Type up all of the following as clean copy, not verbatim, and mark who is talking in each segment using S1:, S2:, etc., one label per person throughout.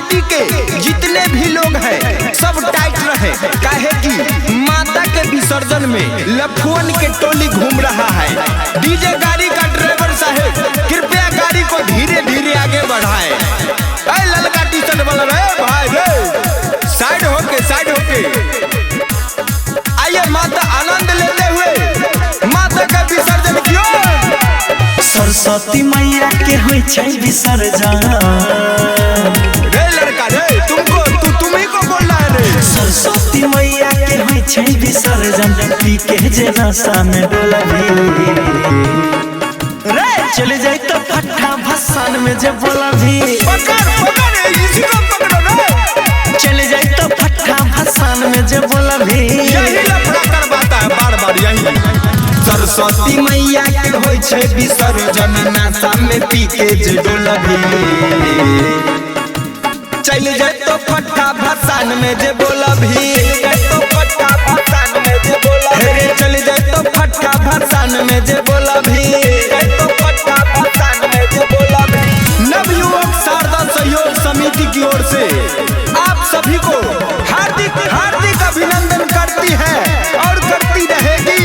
S1: Quality के जितने भी लोग हैं सब टाइट रहे, काहे कि माता के विसर्जन में लफुअन के टोली घूम रहा है। डीजे गाड़ी का ड्राइवर साहब कृपया गाड़ी को धीरे धीरे आगे बढ़ाए। ललका टी शर्ट वाला रहे भाई रे, साइड होके आइए माता आनंद लेते हुए माता का विसर्जन कियो।
S2: सरस्वती मैया के होय छै विसर्जन।
S1: रे लड़का रे तुम ही को बोल रहा है रे।
S2: सरस्वती मैया के होय छै विसर्जन, पी के जे नशा में डोलबी रे चले जाई तो फट्टा भसान में जे बोलबी।
S1: पकड़ इसी को पकड़ो रे।
S2: चले जाई तो फट्टा भसान में जे बोलबी।
S1: यही लफड़ा करवाता है बार यही। सरस्वती मैया के होय छै विसर्जन, नशा में पी के जे डोलबी। चल जाए तो फट्टा भसान में जे बोलबी। चल जाए तो फट्टा भसान में जे बोलबी। नवयुवक शारदा सहयोग समिति की ओर से आप सभी को हार्दिक अभिनंदन करती है और करती रहेगी।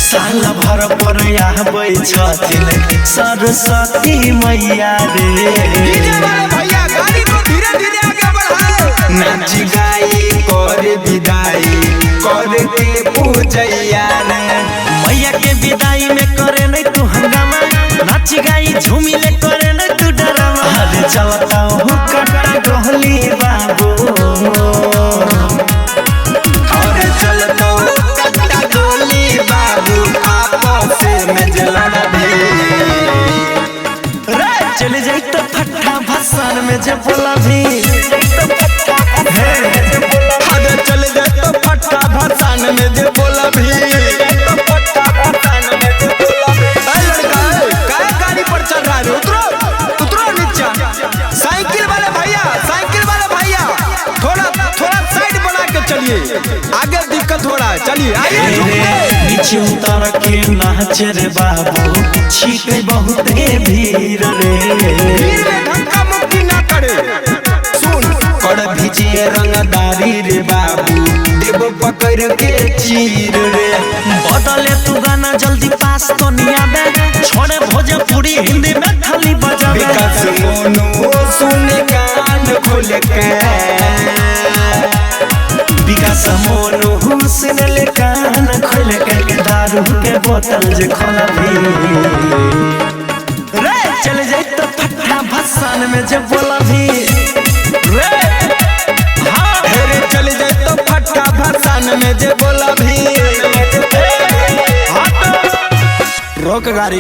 S2: साल भर पर आबै छथिन सरस्वती मैया रे।
S1: डीजे वाले भैया गाड़ी को धीरे धीरे आगे बढ़ाओ।
S2: नाच गाई कर विदाई कर के पूजैया रे। मैया के विदाई में करे नहीं तू हंगामा, नाच गाई झूमी ले करे नहीं तू डरावा। अरे चलता हूँ कट्टा गहली बाबू, अरे चलता हूँ कट्टा गहली बाबू, आपस में जलना भी रे। चले जाई तो फट्टा भसान में जे बोलबी।
S1: अरे चले जाए तो फट्टा भसान में जे बोलबी। गाड़ी पर चल रहा है, उतरो नीचा। साइकिल वाले भैया थोड़ा साइड बना के चलिए, आगे दिक्कत हो रहा है। चलिए आइए
S2: नीचे उतर के नाच रे बाबू, छीटे बहुत भीड़ रे।
S1: भीड़ में धक्का मुक्की ना करे।
S2: सुन कर भीजिए रंगदारी रे बाबू, देव पकड़ के चीर रे। बदले तू गाना जल्दी पास तो नहीं आवे, छोड़े भोजपुरी हिंदी में खाली बजावे।
S1: विकास मोनू सुने कान खोल के।
S2: विकास मोनू सुने ले कान खोल के, दारू के बोतल जे खोलबी रे। चले जाई तो फट्टा भसान में जे बोलबी रे।
S1: हाँ चले जाए तो फट्टा भसान में जे बोलबी। रोक गाड़ी।